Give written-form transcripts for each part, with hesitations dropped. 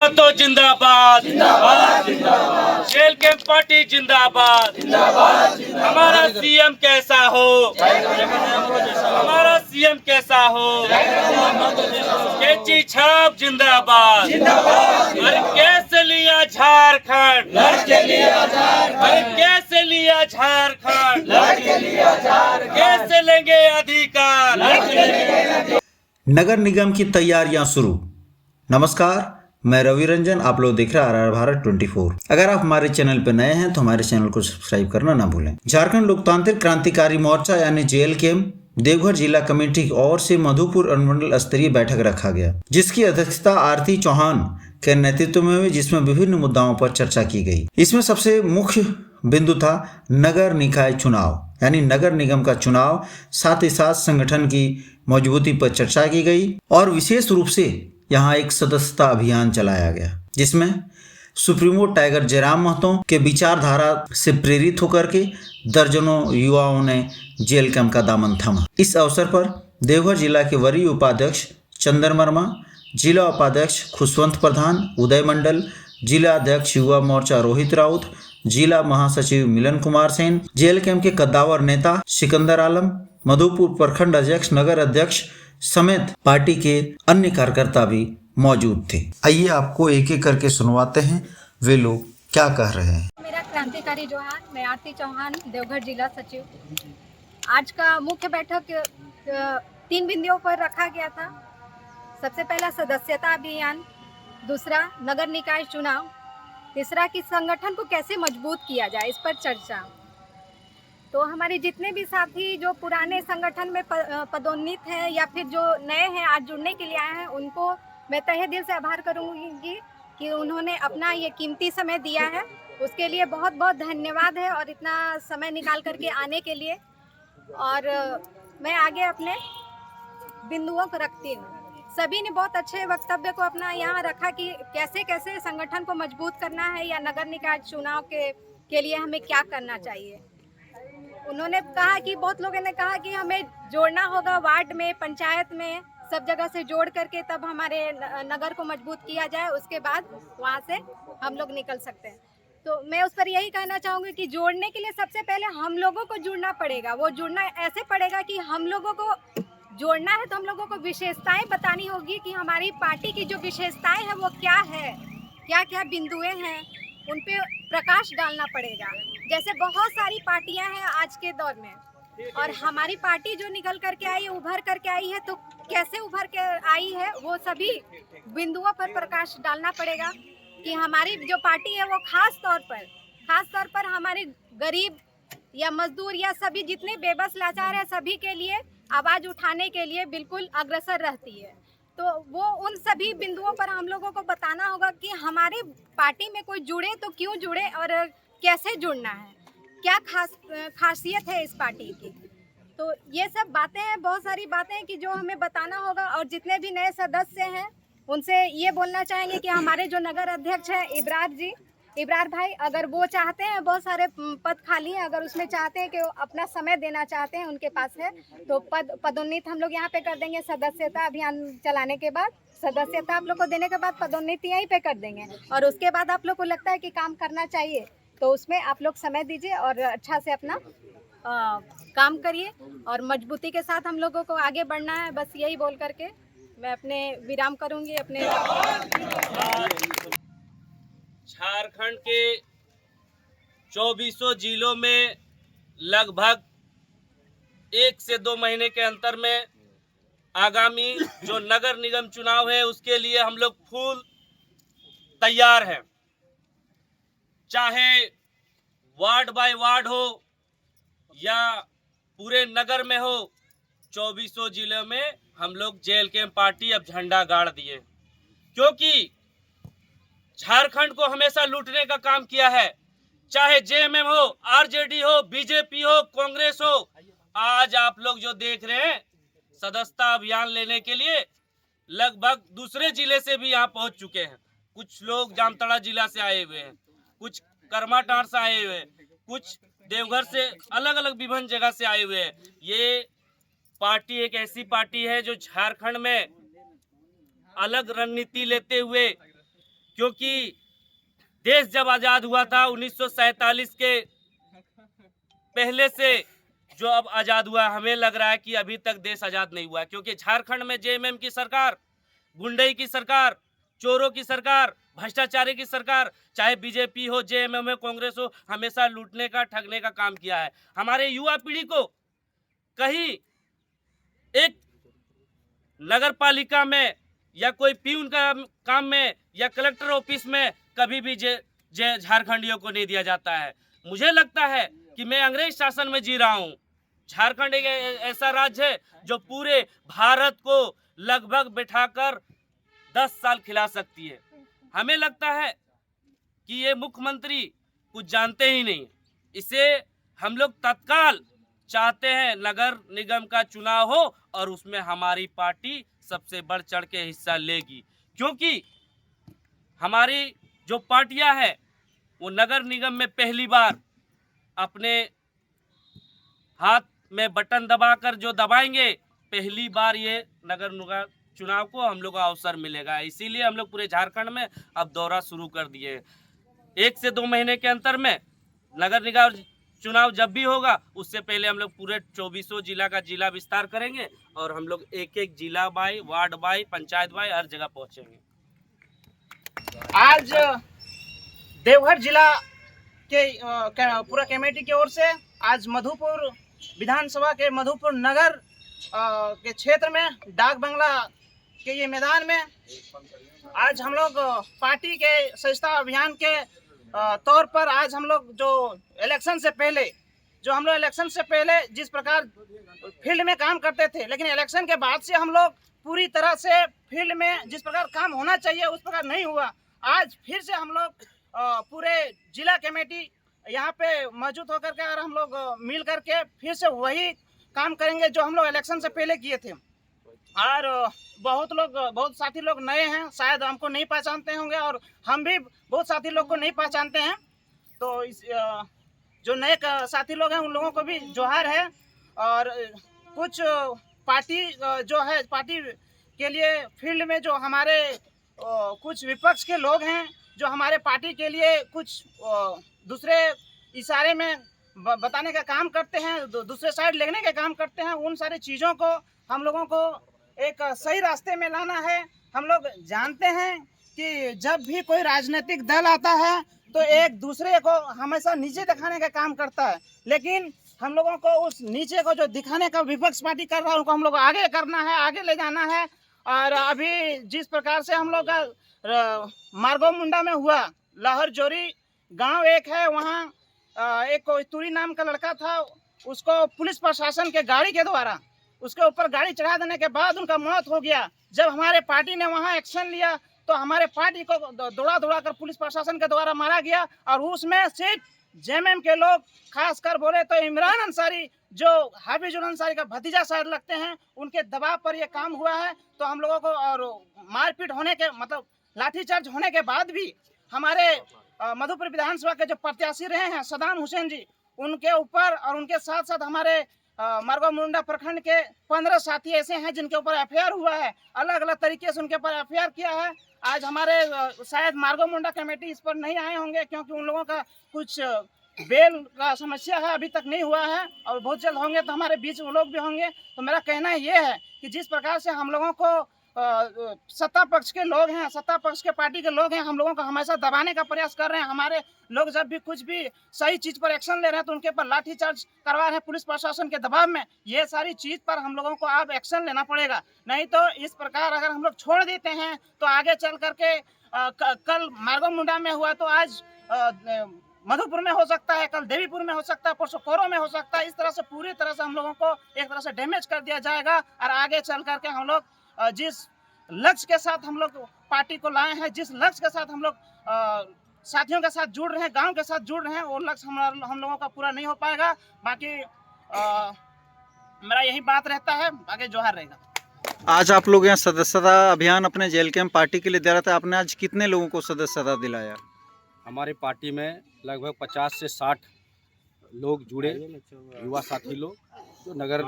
तो जिंदाबाद जिंदाबाद जिंदाबाद, जेल कैंप पार्टी जिंदाबाद जिंदाबाद, हमारा सीएम कैसा हो, हमारा सीएम कैसा हो, कैची छाप जिंदाबाद जिंदाबाद, अरे कैसे लिया झारखंड, अरे कैसे लिया झारखंड, कैसे लेंगे अधिकार। नगर निगम की तैयारियां शुरू। नमस्कार, मैं रवि रंजन, आप लोग देख रहे हैं RR भारत 24। अगर आप हमारे चैनल पर नए हैं तो हमारे चैनल को सब्सक्राइब करना ना भूलें। झारखंड लोकतांत्रिक क्रांतिकारी मोर्चा यानी JLKM देवघर जिला कमेटी की ओर से मधुपुर अनुमंडल स्तरीय बैठक रखा गया, जिसकी अध्यक्षता आरती चौहान के नेतृत्व में हुई, जिसमें विभिन्न मुद्दाओं पर चर्चा की गई। इसमें सबसे मुख्य बिंदु था नगर निकाय चुनाव यानी नगर निगम का चुनाव, साथ ही साथ संगठन की मजबूती पर चर्चा की गई और विशेष रूप से यहाँ एक सदस्यता अभियान चलाया गया, जिसमें सुप्रीमो टाइगर जयराम महतो के विचारधारा से प्रेरित होकर के दर्जनों युवाओं ने जेल कैंप का दामन थामा। इस अवसर पर देवघर जिला के वरीय उपाध्यक्ष चंदन वर्मा, जिला उपाध्यक्ष खुशवंत प्रधान, उदय मंडल, जिला अध्यक्ष युवा मोर्चा रोहित राउत, जिला महासचिव मिलन कुमार सेन, जेल कैंप के कद्दावर नेता सिकंदर आलम, मधुपुर प्रखंड अध्यक्ष, नगर अध्यक्ष समेत पार्टी के अन्य कार्यकर्ता भी मौजूद थे। आइए आपको एक एक करके सुनवाते हैं वे लोग क्या कह रहे हैं। मेरा क्रांतिकारी जोहार, मैं आरती चौहान, देवघर जिला सचिव। आज का मुख्य बैठक 3 बिंदुओं पर रखा गया था। सबसे पहला सदस्यता अभियान, दूसरा नगर निकाय चुनाव, तीसरा कि संगठन को कैसे मजबूत किया जाए, इस पर चर्चा। तो हमारे जितने भी साथी जो पुराने संगठन में पदोन्नत हैं या फिर जो नए हैं आज जुड़ने के लिए आए हैं, उनको मैं तहे दिल से आभार करूंगी कि उन्होंने अपना ये कीमती समय दिया है। उसके लिए बहुत बहुत धन्यवाद है और इतना समय निकाल करके आने के लिए। और मैं आगे अपने बिंदुओं को रखती हूँ। सभी ने बहुत अच्छे वक्तव्य को अपना यहाँ रखा कि कैसे कैसे संगठन को मजबूत करना है या नगर निकाय चुनाव के लिए हमें क्या करना चाहिए। उन्होंने कहा कि बहुत लोगों ने कहा कि हमें जोड़ना होगा वार्ड में, पंचायत में, सब जगह से जोड़ करके तब हमारे नगर को मजबूत किया जाए, उसके बाद वहाँ से हम लोग निकल सकते हैं। तो मैं उस पर यही कहना चाहूँगी कि जोड़ने के लिए सबसे पहले हम लोगों को जुड़ना पड़ेगा। वो जुड़ना ऐसे पड़ेगा कि हम लोगों को जोड़ना है तो हम लोगों को विशेषताएं बतानी होगी कि हमारी पार्टी की जो विशेषताएं हैं वो क्या है, क्या क्या बिंदुएं हैं, उन पे प्रकाश डालना पड़ेगा। जैसे बहुत सारी पार्टियां हैं आज के दौर में और हमारी पार्टी जो निकल करके आई, उभर करके आई है, तो कैसे उभर के आई है वो सभी बिंदुओं पर प्रकाश डालना पड़ेगा कि हमारी जो पार्टी है वो खास तौर पर हमारे गरीब या मजदूर या सभी जितने बेबस लाचार है सभी के लिए आवाज़ उठाने के लिए बिल्कुल अग्रसर रहती है। तो वो उन सभी बिंदुओं पर हम लोगों को बताना होगा कि हमारे पार्टी में कोई जुड़े तो क्यों जुड़े और कैसे जुड़ना है, क्या खासियत है इस पार्टी की। तो ये सब बातें हैं, बहुत सारी बातें हैं कि जो हमें बताना होगा। और जितने भी नए सदस्य हैं उनसे ये बोलना चाहेंगे कि हमारे जो नगर अध्यक्ष हैं इब्रार भाई, अगर वो चाहते हैं, बहुत सारे पद खाली हैं, अगर उसमें चाहते हैं कि वो अपना समय देना चाहते हैं, उनके पास है तो पदोन्नत हम लोग यहाँ पे कर देंगे। सदस्यता अभियान चलाने के बाद, सदस्यता आप लोग को देने के बाद पदोन्नति यहीं पे कर देंगे। और उसके बाद आप लोग को लगता है कि काम करना चाहिए तो उसमें आप लोग समय दीजिए और अच्छा से अपना काम करिए और मजबूती के साथ हम लोगों को आगे बढ़ना है। बस यही बोल करके मैं अपने विराम करूँगी। अपने झारखंड के 24 जिलों में लगभग 1 से 2 महीने के अंतर में आगामी जो नगर निगम चुनाव है उसके लिए हम लोग फुल तैयार हैं। चाहे वार्ड बाय वार्ड हो या पूरे नगर में हो, 24 जिलों में हम लोग जेल कैंप पार्टी अब झंडा गाड़ दिए, क्योंकि झारखंड को हमेशा लूटने का काम किया है। चाहे JMM हो, RJD हो, BJP हो, कांग्रेस हो। आज आप लोग जो देख रहे हैं सदस्यता अभियान लेने के लिए लगभग दूसरे जिले से भी यहाँ पहुंच चुके हैं। कुछ लोग जामताड़ा जिला से आए हुए हैं, कुछ करमाटार से आए हुए हैं, कुछ देवघर से, अलग अलग विभिन्न जगह से आए हुए हैं। ये पार्टी एक ऐसी पार्टी है जो झारखंड में अलग रणनीति लेते हुए क्योंकि देश जब आज़ाद हुआ था 1947 के पहले से जो अब आज़ाद हुआ, हमें लग रहा है कि अभी तक देश आज़ाद नहीं हुआ, क्योंकि झारखंड में जेएमएम की सरकार, गुंडई की सरकार, चोरों की सरकार, भ्रष्टाचारी की सरकार, चाहे बीजेपी हो, जेएमएम हो, कांग्रेस हो, हमेशा लूटने का, ठगने का काम किया है। हमारे युवा पीढ़ी को कहीं एक नगर पालिका में या कोई पीऊन का काम में या कलेक्टर ऑफिस में कभी भी झारखंडियों को नहीं दिया जाता है। मुझे लगता है कि मैं अंग्रेज शासन में जी रहा हूँ। झारखंड एक ऐसा राज्य है जो पूरे भारत को लगभग बिठाकर 10 साल खिला सकती है। हमें लगता है कि ये मुख्यमंत्री कुछ जानते ही नहीं। इसे हम लोग तत्काल चाहते हैं नगर निगम का चुनाव हो और उसमें हमारी पार्टी सबसे बढ़ चढ़ के हिस्सा लेगी, क्योंकि हमारी जो पार्टियां हैं वो नगर निगम में पहली बार अपने हाथ में बटन दबाकर जो दबाएंगे, पहली बार ये नगर निगम चुनाव को हम लोग को अवसर मिलेगा। इसीलिए हम लोग पूरे झारखंड में अब दौरा शुरू कर दिए। 1 से 2 महीने के अंतर में नगर निगम चुनाव जब भी होगा, उससे पहले हम लोग पूरे 24 जिला का जिला विस्तार करेंगे और हम लोग एक एक जिला by, ward by, panchayat by her जगह पहुंचेंगे। आज देवघर जिला के पूरा कमेटी की ओर से आज मधुपुर विधानसभा के मधुपुर नगर के क्षेत्र में डाक बंगला के ये मैदान में आज हम लोग पार्टी के सदस्यता अभियान के तौर पर आज हम लोग जो इलेक्शन से पहले जिस प्रकार फील्ड में काम करते थे, लेकिन इलेक्शन के बाद से हम लोग पूरी तरह से फील्ड में जिस प्रकार काम होना चाहिए उस प्रकार नहीं हुआ। आज फिर से हम लोग पूरे जिला कमेटी यहाँ पे मौजूद होकर के और हम लोग मिल करके फिर से वही काम करेंगे जो हम लोग इलेक्शन से पहले किए थे। और बहुत साथी लोग नए हैं, शायद हमको नहीं पहचानते होंगे और हम भी बहुत साथी लोग को नहीं पहचानते हैं। तो इस जो नए साथी लोग हैं उन लोगों को भी जोहार है। और कुछ पार्टी जो है, पार्टी के लिए फील्ड में जो हमारे कुछ विपक्ष के लोग हैं जो हमारे पार्टी के लिए कुछ दूसरे इशारे में बताने का काम करते हैं, दूसरे साइड लेने का काम करते हैं, उन सारी चीज़ों को हम लोगों को एक सही रास्ते में लाना है। हम लोग जानते हैं कि जब भी कोई राजनीतिक दल आता है तो एक दूसरे को हमेशा नीचे दिखाने का काम करता है, लेकिन हम लोगों को उस नीचे को जो दिखाने का विपक्ष पार्टी कर रहा है उनको हम लोग आगे करना है, आगे ले जाना है। और अभी जिस प्रकार से हम लोग का मार्गो मुंडा में हुआ, लाहौर जोरी गांव एक है, वहाँ एक कोई तुरी नाम का लड़का था, उसको पुलिस प्रशासन के गाड़ी के द्वारा उसके ऊपर गाड़ी चढ़ा देने के बाद उनका मौत हो गया। जब हमारे पार्टी ने वहाँ एक्शन लिया तो हमारे पार्टी को दौड़ा कर पुलिस प्रशासन के द्वारा मारा गया। और उसमें सिर्फ जेएमएम के लोग, खासकर बोले तो इमरान अंसारी जो हाफिजुल अंसारी का भतीजा शायद लगते हैं, उनके दबाव पर यह काम हुआ है। तो हम लोगों को और मारपीट होने के मतलब लाठीचार्ज होने के बाद भी हमारे मधुपुर विधानसभा के जो प्रत्याशी रहे हैं सदाम हुसैन जी, उनके ऊपर और उनके साथ साथ हमारे मार्गो मुंडा प्रखंड के 15 साथी ऐसे हैं जिनके ऊपर एफआईआर हुआ है, अलग अलग तरीके से उनके ऊपर एफआईआर किया है। आज हमारे शायद मार्गो मुंडा कमेटी इस पर नहीं आए होंगे क्योंकि उन लोगों का कुछ बेल का समस्या है, अभी तक नहीं हुआ है और बहुत जल्द होंगे तो हमारे बीच वो लोग भी होंगे। तो मेरा कहना ये है कि जिस प्रकार से हम लोगों को सत्ता पक्ष के लोग हैं, सत्ता पक्ष के पार्टी के लोग हैं, हम लोगों को हमेशा दबाने का प्रयास कर रहे हैं। हमारे लोग जब भी कुछ भी सही चीज़ पर एक्शन ले रहे हैं तो उनके ऊपर लाठीचार्ज करवा रहे हैं पुलिस प्रशासन के दबाव में। ये सारी चीज़ पर हम लोगों को अब एक्शन लेना पड़ेगा, नहीं तो इस प्रकार अगर हम लोग छोड़ देते हैं तो आगे चल करके कल मार्गो मुंडा में हुआ तो आज मधुपुर में हो सकता है, कल देवीपुर में हो सकता है, परसों कोरो में हो सकता है। इस तरह से पूरी तरह से हम लोगों को एक तरह से डैमेज कर दिया जाएगा। और आगे चल करके हम लोग जिस लक्ष्य के साथ हम लोग पार्टी को लाए हैं, जिस लक्ष्य के साथ हम लोग साथियों के साथ जुड़ रहे हैं, गांव के साथ जुड़ रहे हैं, वो लक्ष्य हम लोगों का पूरा नहीं हो पाएगा। बाकी मेरा यही बात रहता है, आगे जोहार रहेगा। आज आप लोग यहाँ सदस्यता अभियान अपने जेल कैंप पार्टी के लिए दे रहे थे, आपने आज कितने लोगों को सदस्यता दिलाया? हमारी पार्टी में लगभग 50 से 60 लोग जुड़े, युवा साथी लोग जो नगर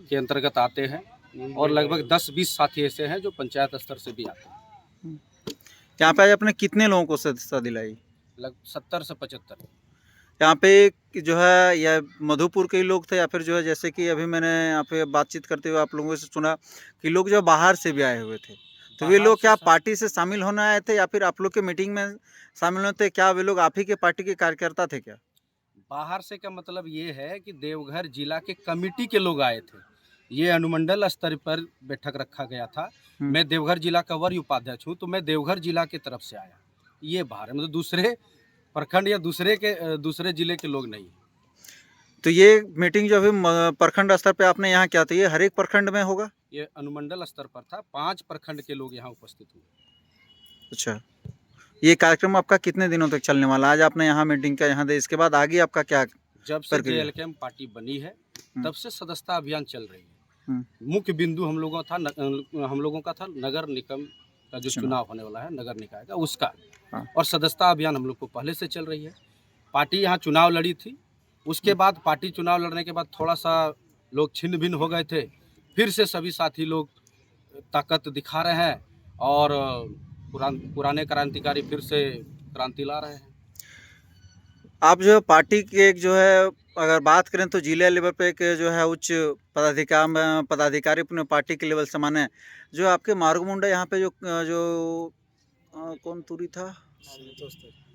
के अंतर्गत आते हैं और लगभग 10-20 साथी ऐसे हैं जो पंचायत स्तर से भी आते हैं। यहाँ पे आज आपने कितने लोगों को सदस्यता दिलाई? लगभग 70 से 75। यहाँ पे जो है या मधुपुर के ही लोग थे या फिर जो है जैसे कि अभी मैंने यहाँ पे बातचीत करते हुए आप लोगों से सुना कि लोग जो बाहर से भी आए हुए थे, तो वे बाहर लोग से क्या सब- पार्टी से शामिल होने आए थे या फिर आप लोग के मीटिंग में शामिल होते? क्या वे लोग आप ही के पार्टी के कार्यकर्ता थे क्या? बाहर से का मतलब ये है कि देवघर जिला के कमेटी के लोग आए थे। ये अनुमंडल स्तर पर बैठक रखा गया था। मैं देवघर जिला का वरीय उपाध्यक्ष हूँ, तो मैं देवघर जिला की तरफ से आया। ये बाहर है, मतलब दूसरे प्रखंड या दूसरे जिले के लोग नहीं। तो ये मीटिंग जो अभी प्रखंड स्तर पे आपने यहाँ किया था, ये हर एक प्रखंड में होगा? ये अनुमंडल स्तर पर था। 5 प्रखंड के लोग यहाँ उपस्थित हुए। अच्छा, ये कार्यक्रम आपका कितने दिनों तक चलने वाला? आज आपने यहाँ मीटिंग का यहाँ दे, इसके बाद आगे आपका क्या? जब से प्रक्रिया? JLKM पार्टी बनी है तब से सदस्यता अभियान चल रही है। हम्म। मुख्य बिंदु हम लोगों का था नगर निगम का जो चुनाव होने वाला है, नगर निकाय का, उसका। हाँ। और सदस्यता अभियान हम लोग को पहले से चल रही है। पार्टी यहाँ चुनाव लड़ी थी, उसके बाद पार्टी चुनाव लड़ने के बाद थोड़ा सा लोग छिन्न भिन्न हो गए थे। फिर से सभी साथी लोग ताकत दिखा रहे हैं और पुराने क्रांतिकारी फिर से क्रांति ला रहे हैं। आप जो पार्टी के एक जो है अगर बात करें तो जिला लेवल पे एक जो है उच्च पदाधिकारी अपने पार्टी के लेवल से माने, जो आपके मार्ग मुंडा यहाँ पे कौन तुरी था?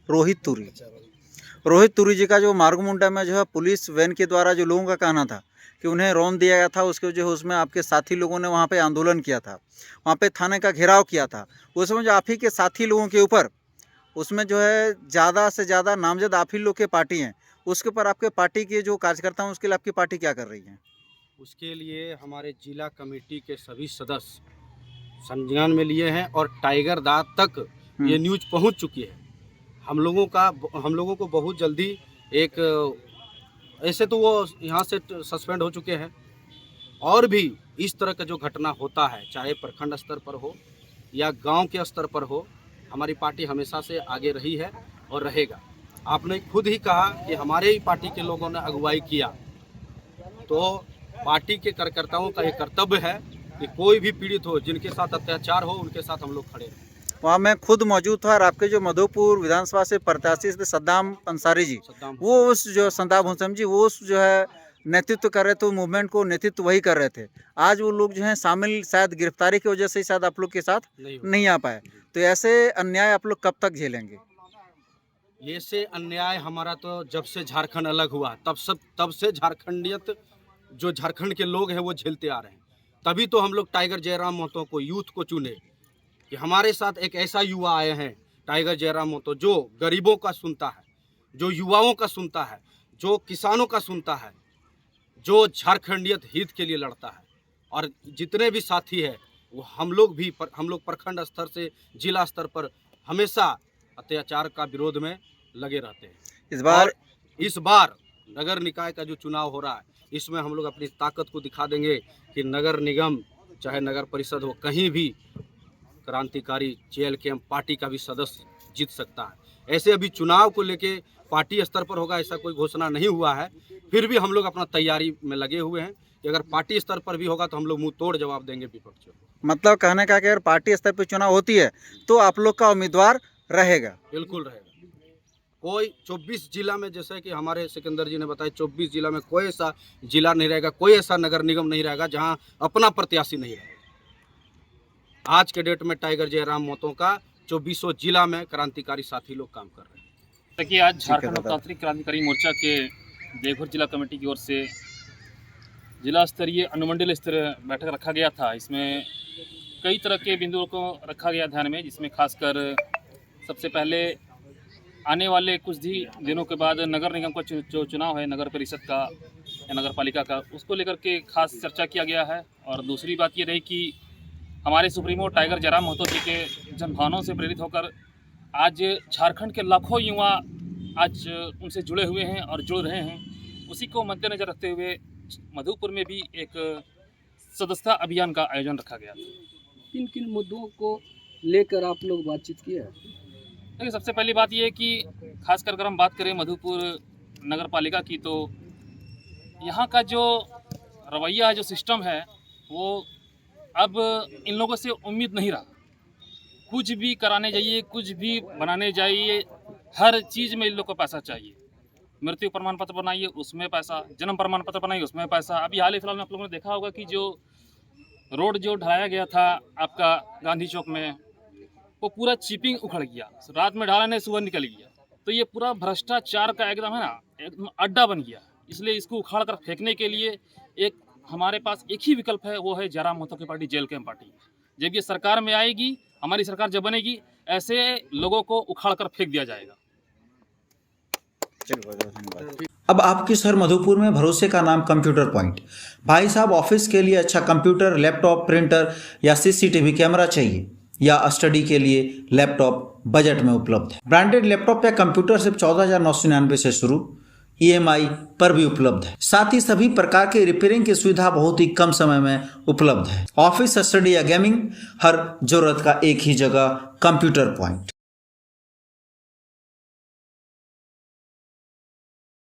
रोहित तुरी जी का जो मार्ग मुंडा में जो है पुलिस वैन के द्वारा जो लोगों का कहना था कि उन्हें रौंद दिया गया था, उसके जो उसमें आपके साथी लोगों ने वहाँ पे आंदोलन किया था, वहाँ पे थाने का घेराव किया था। उसमें जो आप ही के साथी लोगों के ऊपर उसमें जो है ज़्यादा से ज़्यादा नामजद आप ही लोग के पार्टी हैं, उसके ऊपर आपके पार्टी के जो कार्यकर्ता हैं उसके लिए आपकी पार्टी क्या कर रही है? उसके लिए हमारे जिला कमेटी के सभी सदस्य संज्ञान में लिए हैं और टाइगर दांत तक ये न्यूज़ पहुंच चुकी है। हम लोगों को बहुत जल्दी एक ऐसे तो वो यहाँ से सस्पेंड हो चुके हैं, और भी इस तरह का जो घटना होता है, चाहे प्रखंड स्तर पर हो या गांव के स्तर पर हो, हमारी पार्टी हमेशा से आगे रही है और रहेगा। आपने खुद ही कहा कि हमारे ही पार्टी के लोगों ने अगुवाई किया, तो पार्टी के कार्यकर्ताओं का ये कर्तव्य है कि कोई भी पीड़ित हो, जिनके साथ अत्याचार हो, उनके साथ हम लोग खड़े रहें। वहाँ मैं खुद मौजूद था और आपके जो मधुपुर विधानसभा से प्रत्याशी थे सद्दाम अंसारी जी, वो उस जो सद्दाम हुसैन जी वो उस जो है नेतृत्व कर रहे थे, मूवमेंट को नेतृत्व वही कर रहे थे। आज वो लोग जो हैं शामिल शायद गिरफ्तारी की वजह से शायद आप लोग के साथ नहीं आ पाए, तो ऐसे अन्याय आप लोग कब तक झेलेंगे? ये से अन्याय हमारा तो जब से झारखंड अलग हुआ तब से झारखंडियत जो झारखंड के लोग हैं वो झेलते आ रहे हैं। तभी तो हम लोग टाइगर जयराम महतो को, यूथ को चुने कि हमारे साथ एक ऐसा युवा आए हैं टाइगर जयराम महतो, जो गरीबों का सुनता है, जो युवाओं का सुनता है, जो किसानों का सुनता है, जो झारखंडियत हित के लिए लड़ता है। और जितने भी साथी हैं वो हम लोग प्रखंड स्तर से जिला स्तर पर हमेशा अत्याचार का विरोध में लगे रहते हैं। इस बार नगर निकाय का जो चुनाव हो रहा है, इसमें हम लोग अपनी ताकत को दिखा देंगे कि नगर निगम चाहे नगर परिषद हो, कहीं भी क्रांतिकारी JLKM पार्टी का भी सदस्य जीत सकता है। ऐसे अभी चुनाव को लेके पार्टी स्तर पर होगा ऐसा कोई घोषणा नहीं हुआ है, फिर भी हम लोग अपना तैयारी में लगे हुए हैं कि अगर पार्टी स्तर पर भी होगा तो हम लोग मुंह तोड़ जवाब देंगे विपक्ष को। मतलब कहने का कि अगर पार्टी स्तर पर चुनाव होती है तो आप लोग का उम्मीदवार रहेगा? बिल्कुल रहेगा। कोई 24 जिला में, जैसे कि हमारे सिकंदर जी ने बताया, 24 जिला में कोई ऐसा जिला नहीं रहेगा, कोई ऐसा नगर निगम नहीं रहेगा जहां अपना प्रत्याशी नहीं रहेगा। आज के डेट में टाइगर जयराम महतो का 24 जिला में क्रांतिकारी साथी लोग काम कर रहे हैं। देखिए, आज झारखंड लोकतांत्रिक क्रांतिकारी मोर्चा के देवघर जिला कमेटी की ओर से जिला स्तरीय अनुमंडल स्तरीय बैठक रखा गया था। इसमें कई तरह के बिंदुओं को रखा गया ध्यान में, जिसमें खासकर सबसे पहले आने वाले कुछ दिनों के बाद नगर निगम का जो चुनाव है, नगर परिषद का या नगर पालिका का, उसको लेकर के खास चर्चा किया गया है। और दूसरी बात ये रही कि हमारे सुप्रीमो टाइगर जयराम महतो जी के जनभावनाओं से प्रेरित होकर आज झारखंड के लाखों युवा आज उनसे जुड़े हुए हैं और जुड़ रहे हैं। उसी को मद्देनजर रखते हुए मधुपुर में भी एक सदस्यता अभियान का आयोजन रखा गया था। किन किन मुद्दों को लेकर आप लोग बातचीत किया? देखिए, सबसे पहली बात यह है कि खासकर अगर हम बात करें मधुपुर नगर पालिका की, तो यहाँ का जो रवैया है, जो सिस्टम है, वो अब इन लोगों से उम्मीद नहीं रहा। कुछ भी कराने जाइए, कुछ भी बनाने जाइए, हर चीज़ में इन लोग को पैसा चाहिए। मृत्यु प्रमाण पत्र बनाइए उसमें पैसा, जन्म प्रमाण पत्र बनाइए उसमें पैसा। अभी हाल ही फिलहाल में आप लोगों ने देखा होगा कि जो रोड जो ढलाया गया था आपका गांधी चौक में, वो पूरा चिपिंग उखड़ गया, रात में ढाला नहीं सुबह निकल गया। तो ये पूरा भ्रष्टाचार का एकदम है ना, एकदम अड्डा बन गया। इसलिए इसको उखाड़ कर फेंकने के लिए एक हमारे पास एक ही विकल्प है, वो है जयराम महतो की पार्टी, जेल कैंप पार्टी। जब ये सरकार में आएगी, हमारी सरकार जब बनेगी, ऐसे लोगों को उखाड़ कर फेंक दिया जाएगा। अब आपके शहर मधुपुर में भरोसे का नाम कंप्यूटर पॉइंट। भाई साहब, ऑफिस के लिए अच्छा कंप्यूटर, लैपटॉप, प्रिंटर या सीसीटीवी कैमरा चाहिए या स्टडी के लिए लैपटॉप बजट में उपलब्ध है। ब्रांडेड लैपटॉप या कंप्यूटर सिर्फ 14,999 से शुरू, EMI पर भी उपलब्ध है। साथ ही सभी प्रकार के रिपेयरिंग की सुविधा बहुत ही कम समय में उपलब्ध है। ऑफिस, स्टडी या गेमिंग, हर जरूरत का एक ही जगह कंप्यूटर पॉइंट।